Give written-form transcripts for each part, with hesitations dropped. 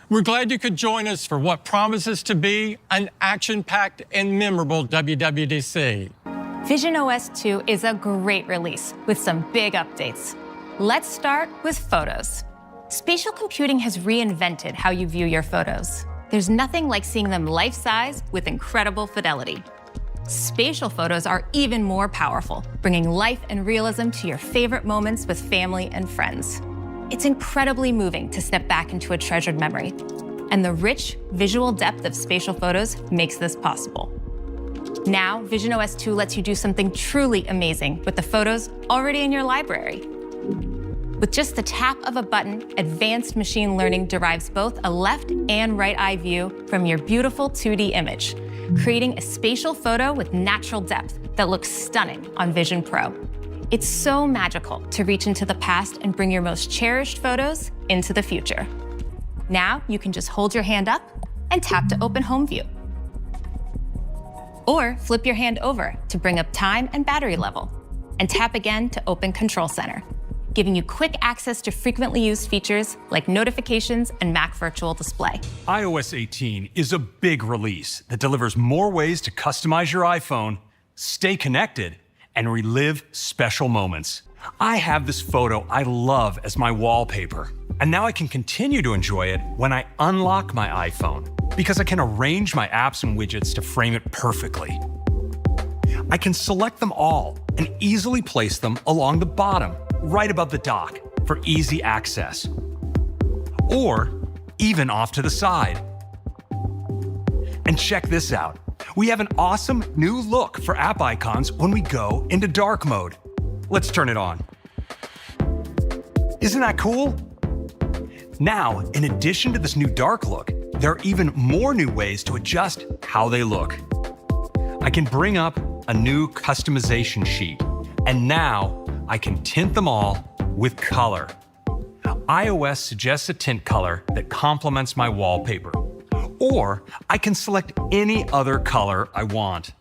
We're glad you could join us for what promises to be an action-packed and memorable WWDC. VisionOS 2 is a great release with some big updates. Let's start with photos. Spatial computing has reinvented how you view your photos. There's nothing like seeing them life-size with incredible fidelity. Spatial photos are even more powerful, bringing life and realism to your favorite moments with family and friends. It's incredibly moving to step back into a treasured memory, and the rich visual depth of spatial photos makes this possible. Now, VisionOS 2 lets you do something truly amazing with the photos already in your library. With just the tap of a button, advanced machine learning derives both a left and right eye view from your beautiful 2D image, creating a spatial photo with natural depth that looks stunning on Vision Pro. It's so magical to reach into the past and bring your most cherished photos into the future. Now you can just hold your hand up and tap to open home view. Or flip your hand over to bring up time and battery level, and tap again to open Control Center, giving you quick access to frequently used features like notifications and Mac Virtual Display. iOS 18 is a big release that delivers more ways to customize your iPhone, stay connected, and relive special moments. I have this photo I love as my wallpaper, and now I can continue to enjoy it when I unlock my iPhone, because I can arrange my apps and widgets to frame it perfectly. I can select them all and easily place them along the bottom, right above the dock, for easy access. Or even off to the side. And check this out. We have an awesome new look for app icons when we go into dark mode. Let's turn it on. Isn't that cool? Now, in addition to this new dark look, there are even more new ways to adjust how they look. I can bring up a new customization sheet, and now I can tint them all with color. iOS suggests a tint color that complements my wallpaper, or I can select any other color I want.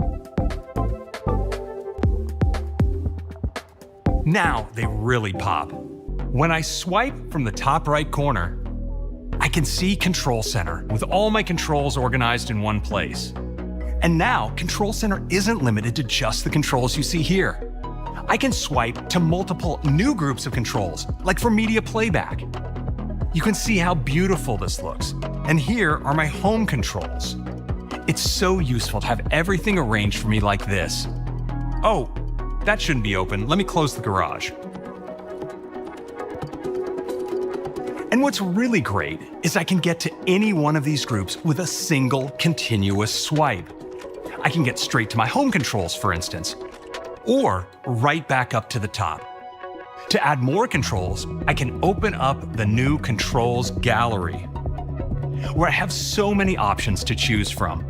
Now they really pop. When I swipe from the top right corner, I can see Control Center with all my controls organized in one place. And now Control Center isn't limited to just the controls you see here. I can swipe to multiple new groups of controls, like for media playback. You can see how beautiful this looks. And here are my home controls. It's so useful to have everything arranged for me like this. Oh, that shouldn't be open. Let me close the garage. And what's really great is I can get to any one of these groups with a single continuous swipe. I can get straight to my home controls, for instance, or right back up to the top. To add more controls, I can open up the new Controls Gallery, where I have so many options to choose from.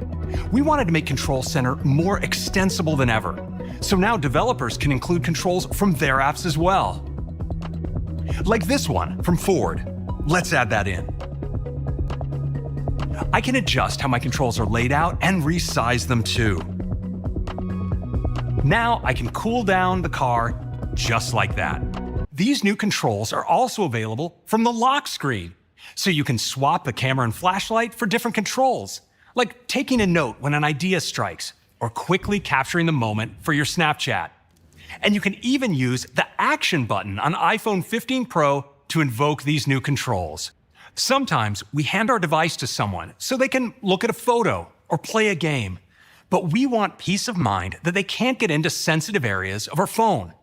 We wanted to make Control Center more extensible than ever, so now developers can include controls from their apps as well. Like this one from Ford. Let's add that in. I can adjust how my controls are laid out and resize them too. Now I can cool down the car just like that. These new controls are also available from the lock screen, so you can swap the camera and flashlight for different controls, like taking a note when an idea strikes, or quickly capturing the moment for your Snapchat. And you can even use the Action button on iPhone 15 Pro to invoke these new controls. Sometimes we hand our device to someone so they can look at a photo or play a game, but we want peace of mind that they can't get into sensitive areas of our phone.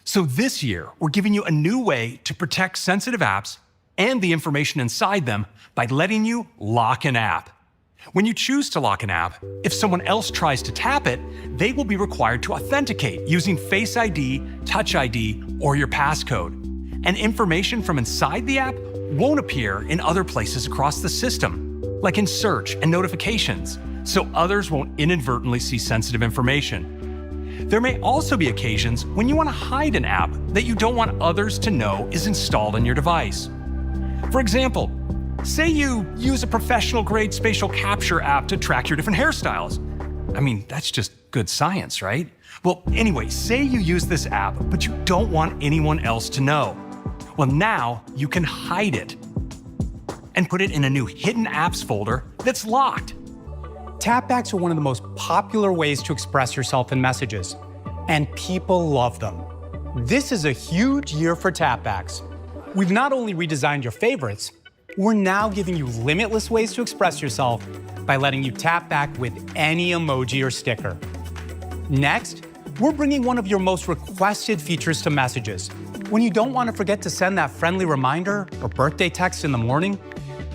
So this year, we're giving you a new way to protect sensitive apps and the information inside them by letting you lock an app. When you choose to lock an app, if someone else tries to tap it, they will be required to authenticate using Face ID, Touch ID, or your passcode. And information from inside the app won't appear in other places across the system, like in search and notifications, so others won't inadvertently see sensitive information. There may also be occasions when you want to hide an app that you don't want others to know is installed on your device. For example, say you use a professional-grade spatial capture app to track your different hairstyles. I mean, that's just good science, right? Well, anyway, say you use this app, but you don't want anyone else to know. Well, now you can hide it. and put it in a new Hidden Apps folder that's locked. Tapbacks are one of the most popular ways to express yourself in messages, and people love them. This is a huge year for tapbacks. We've not only redesigned your favorites, we're now giving you limitless ways to express yourself by letting you tap back with any emoji or sticker. Next, we're bringing one of your most requested features to messages. When you don't want to forget to send that friendly reminder or birthday text in the morning,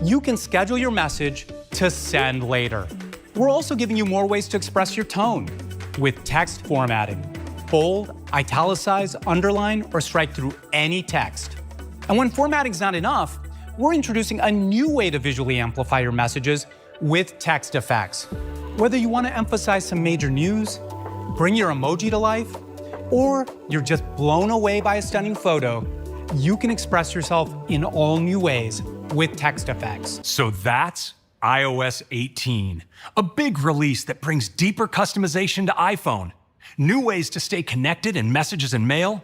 you can schedule your message to send later. We're also giving you more ways to express your tone with text formatting. Bold, italicize, underline, or strike through any text. And when formatting's not enough, we're introducing a new way to visually amplify your messages with text effects. Whether you want to emphasize some major news, bring your emoji to life, or you're just blown away by a stunning photo, you can express yourself in all new ways with text effects. So that's iOS 18, a big release that brings deeper customization to iPhone, new ways to stay connected in messages and mail,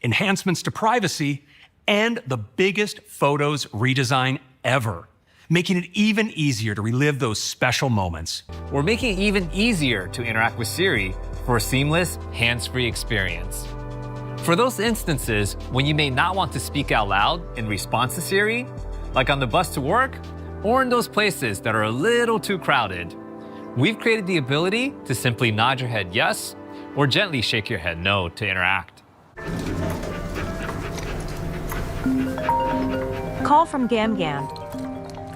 enhancements to privacy, and the biggest Photos redesign ever, making it even easier to relive those special moments. We're making it even easier to interact with Siri for a seamless, hands-free experience. For those instances when you may not want to speak out loud in response to Siri, like on the bus to work, or in those places that are a little too crowded, we've created the ability to simply nod your head yes, or gently shake your head no to interact. Call from Gam Gam.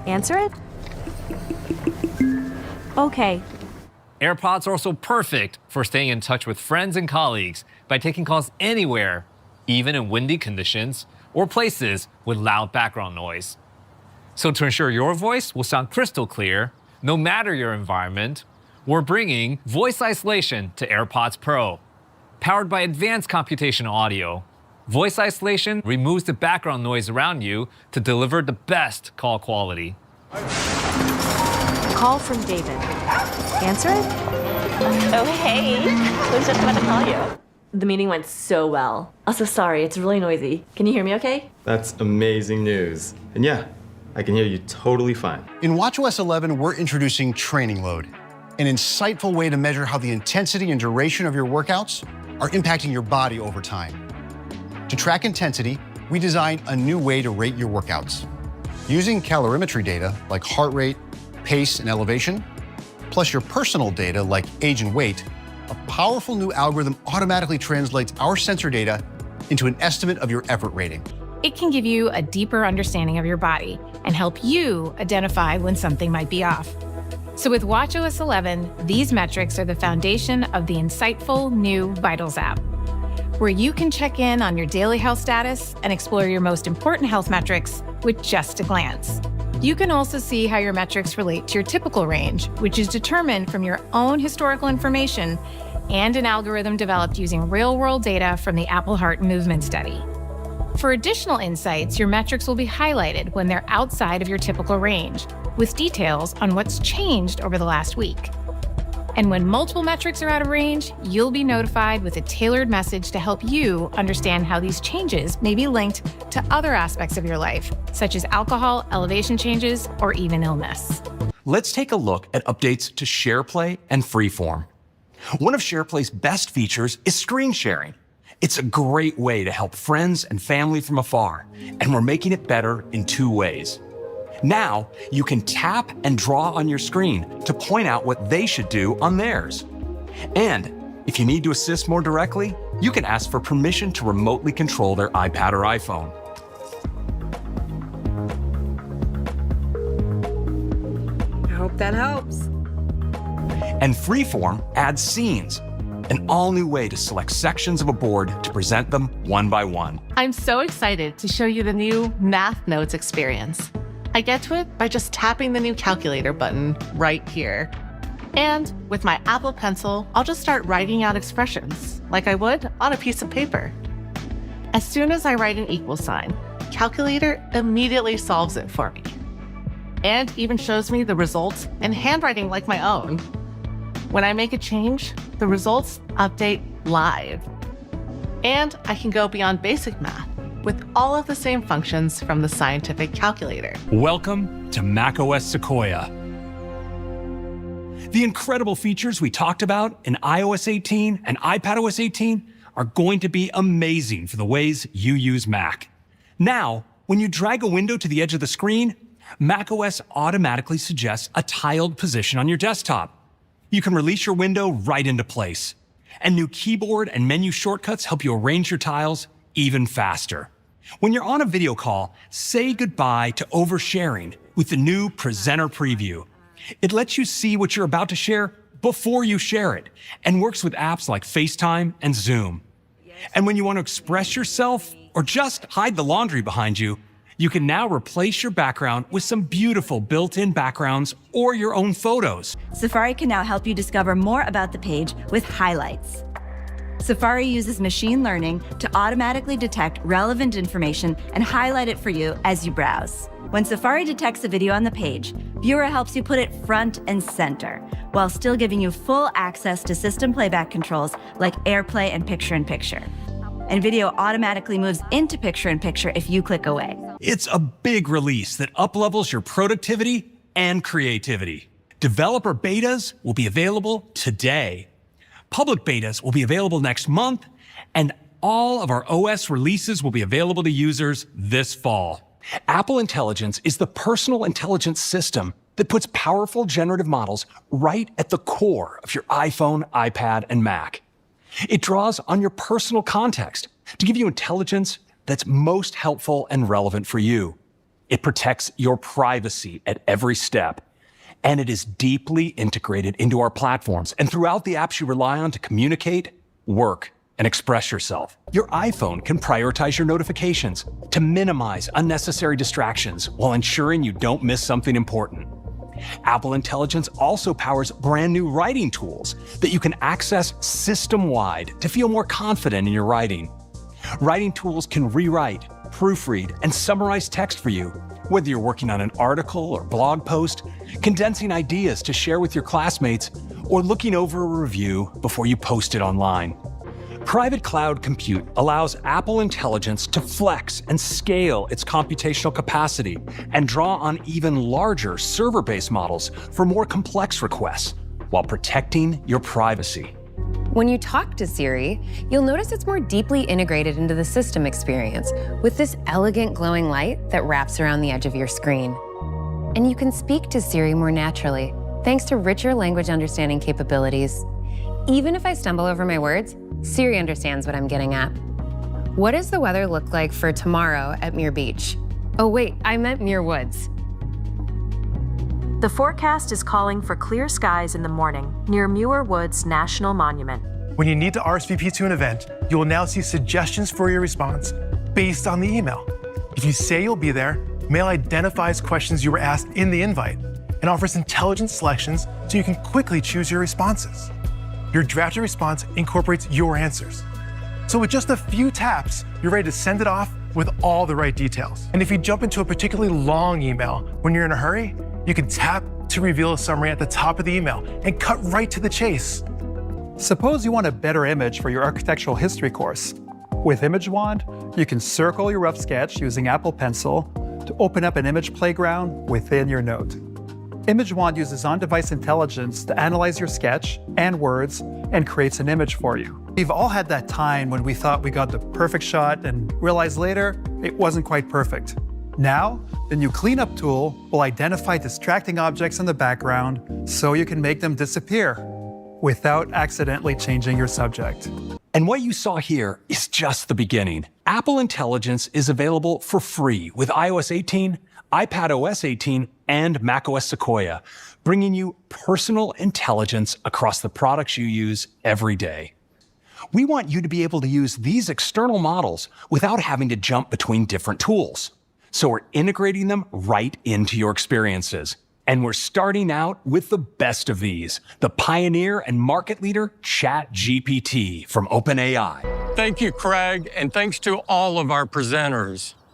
Answer it? Okay. AirPods are also perfect for staying in touch with friends and colleagues by taking calls anywhere, even in windy conditions or places with loud background noise. So to ensure your voice will sound crystal clear, no matter your environment, we're bringing voice isolation to AirPods Pro. Powered by advanced computational audio, voice isolation removes the background noise around you to deliver the best call quality. Call from David. Answer it? Oh, hey. Who's just about to call you? The meeting went so well. Also, sorry, it's really noisy. Can you hear me okay? That's amazing news. And yeah, I can hear you totally fine. In watchOS 11, we're introducing Training Load, an insightful way to measure how the intensity and duration of your workouts are impacting your body over time. To track intensity, we designed a new way to rate your workouts. Using calorimetry data like heart rate, pace, and elevation, plus your personal data like age and weight, a powerful new algorithm automatically translates our sensor data into an estimate of your effort rating. It can give you a deeper understanding of your body and help you identify when something might be off. So with watchOS 11, these metrics are the foundation of the insightful new Vitals app, where you can check in on your daily health status and explore your most important health metrics with just a glance. You can also see how your metrics relate to your typical range, which is determined from your own historical information and an algorithm developed using real-world data from the Apple Heart Movement Study. For additional insights, your metrics will be highlighted when they're outside of your typical range, with details on what's changed over the last week. And when multiple metrics are out of range, you'll be notified with a tailored message to help you understand how these changes may be linked to other aspects of your life, such as alcohol, elevation changes, or even illness. Let's take a look at updates to SharePlay and Freeform. One of SharePlay's best features is screen sharing. It's a great way to help friends and family from afar, and we're making it better in two ways. Now, you can tap and draw on your screen to point out what they should do on theirs. And if you need to assist more directly, you can ask for permission to remotely control their iPad or iPhone. I hope that helps. And Freeform adds scenes, an all-new way to select sections of a board to present them one by one. I'm so excited to show you the new Math Notes experience. I get to it by just tapping the new calculator button right here. And with my Apple Pencil, I'll just start writing out expressions like I would on a piece of paper. As soon as I write an equal sign, Calculator immediately solves it for me. And even shows me the results in handwriting like my own. When I make a change, the results update live. And I can go beyond basic math with all of the same functions from the scientific calculator. Welcome to macOS Sequoia. The incredible features we talked about in iOS 18 and iPadOS 18 are going to be amazing for the ways you use Mac. Now, when you drag a window to the edge of the screen, macOS automatically suggests a tiled position on your desktop. You can release your window right into place. And new keyboard and menu shortcuts help you arrange your tiles even faster. When you're on a video call, say goodbye to oversharing with the new Presenter Preview. It lets you see what you're about to share before you share it, and works with apps like FaceTime and Zoom. And when you want to express yourself or just hide the laundry behind you, you can now replace your background with some beautiful built-in backgrounds or your own photos. Safari can now help you discover more about the page with highlights. Safari uses machine learning to automatically detect relevant information and highlight it for you as you browse. When Safari detects a video on the page, Viewer helps you put it front and center, while still giving you full access to system playback controls like AirPlay and Picture-in-Picture. And video automatically moves into Picture-in-Picture if you click away. It's a big release that uplevels your productivity and creativity. Developer betas will be available today. Public betas will be available next month, and all of our OS releases will be available to users this fall. Apple Intelligence is the personal intelligence system that puts powerful generative models right at the core of your iPhone, iPad, and Mac. It draws on your personal context to give you intelligence that's most helpful and relevant for you. It protects your privacy at every step, and it is deeply integrated into our platforms and throughout the apps you rely on to communicate, work, and express yourself. Your iPhone can prioritize your notifications to minimize unnecessary distractions while ensuring you don't miss something important. Apple Intelligence also powers brand new writing tools that you can access system-wide to feel more confident in your writing. Writing tools can rewrite, proofread, and summarize text for you, whether you're working on an article or blog post, condensing ideas to share with your classmates, or looking over a review before you post it online. Private cloud compute allows Apple Intelligence to flex and scale its computational capacity and draw on even larger server-based models for more complex requests while protecting your privacy. When you talk to Siri, you'll notice it's more deeply integrated into the system experience with this elegant glowing light that wraps around the edge of your screen. And you can speak to Siri more naturally, thanks to richer language understanding capabilities. Even if I stumble over my words, Siri understands what I'm getting at. What does the weather look like for tomorrow at Muir Beach? Oh wait, I meant Muir Woods. The forecast is calling for clear skies in the morning near Muir Woods National Monument. When you need to RSVP to an event, you will now see suggestions for your response based on the email. If you say you'll be there, Mail identifies questions you were asked in the invite and offers intelligent selections so you can quickly choose your responses. Your drafted response incorporates your answers. So with just a few taps, you're ready to send it off with all the right details. And if you jump into a particularly long email when you're in a hurry, you can tap to reveal a summary at the top of the email and cut right to the chase. Suppose you want a better image for your architectural history course. With Image Wand, you can circle your rough sketch using Apple Pencil to open up an image playground within your note. Image Wand uses on-device intelligence to analyze your sketch and words and creates an image for you. We've all had that time when we thought we got the perfect shot and realized later it wasn't quite perfect. Now, the new cleanup tool will identify distracting objects in the background so you can make them disappear without accidentally changing your subject. And what you saw here is just the beginning. Apple Intelligence is available for free with iOS 18, iPadOS 18, and macOS Sequoia, bringing you personal intelligence across the products you use every day. We want you to be able to use these external models without having to jump between different tools. So we're integrating them right into your experiences. And we're starting out with the best of these, the pioneer and market leader, ChatGPT from OpenAI. Thank you, Craig, and thanks to all of our presenters.